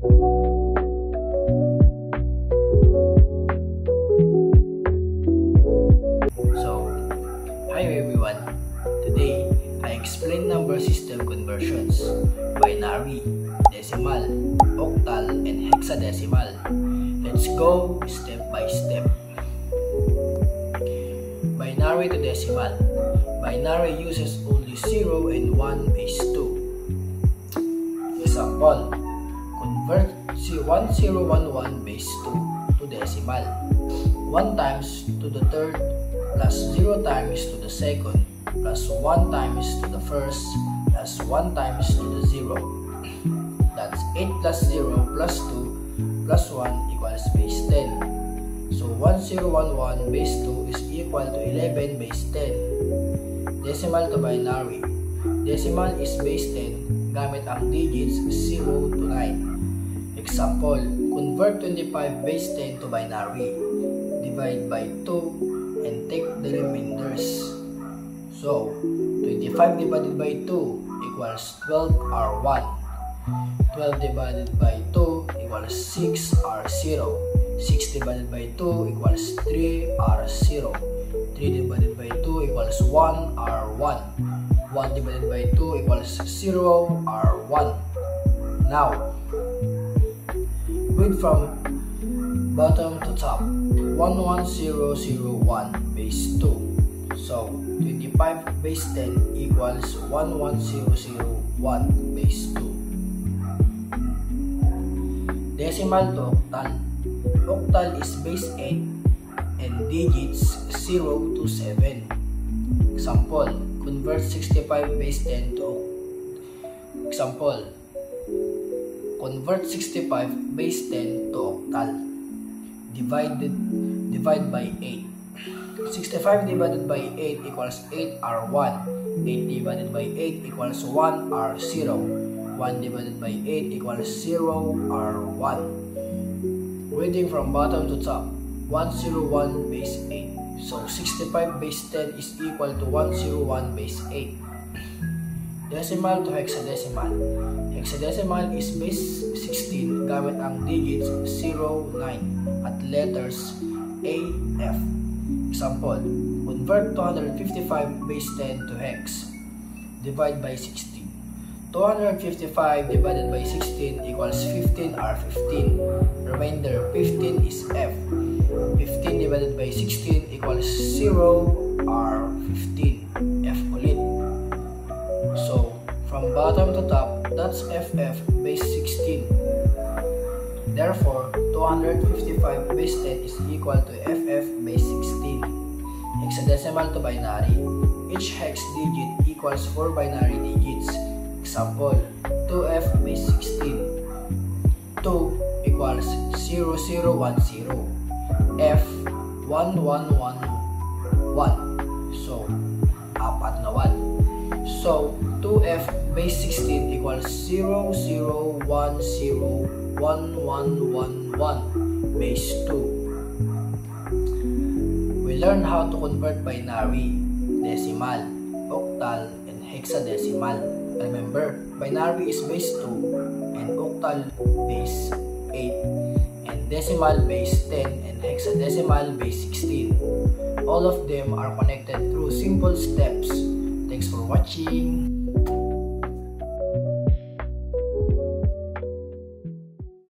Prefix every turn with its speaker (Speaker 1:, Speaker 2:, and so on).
Speaker 1: So, hi everyone. Today, I explain number system conversions: binary, decimal, octal, and hexadecimal. Let's go step by step. Binary to decimal. Binary uses only 0 and 1 base 2. Example, convert 1011 base 2 to decimal. 1 times to the third plus 0 times to the second plus 1 times to the first plus 1 times to the 0. That's 8 plus 0 plus 2 plus 1 equals base 10. So 1011 base 2 is equal to 11 base 10. Decimal to binary. Decimal is base 10 gamit ang digits 0 to 9. Example, convert 25 base 10 to binary. Divide by 2 and take the remainders. So, 25 divided by 2 equals 12R1. 12 divided by 2 equals 6R0. 6 divided by 2 equals 3R0. 3 divided by 2 equals 1R1. 1 divided by 2 equals 0R1. Now, read from bottom to top. 11001 base 2. So, 25 base 10 equals 11001 base 2. Decimal to octal. Octal is base 8 and digits 0 to 7. Example, convert 65 base 10 to Example, convert 65 base 10 to octal. Divide by 8. 65 divided by 8 equals 8R1. 8 divided by 8 equals 1R0. 1 divided by 8 equals 0R1. Reading from bottom to top. 101 base 8. So 65 base 10 is equal to 101 base 8. Decimal to hexadecimal. Hexadecimal is base 16 gamit ang digits 0, 9 at letters A, F. Example, convert 255 base 10 to hex. Divide by 16. 255 divided by 16 equals 15R15. Remainder 15 is F. 15 divided by 16 equals 0R15. F ulit. So, from bottom to top, that's FF base 16. Therefore, 255 base 10 is equal to FF base 16. Hexadecimal to binary. Each hex digit equals 4 binary digits. Example, 2F base 16. 2 equals 0010. F 1111. So, 4 na 1. So, 2F base 16 equals 00101111 base 2. We learn how to convert binary, decimal, octal, and hexadecimal. Remember, binary is base 2 and octal base 8 and decimal base 10 and hexadecimal base 16. All of them are connected through simple steps. Thanks for watching.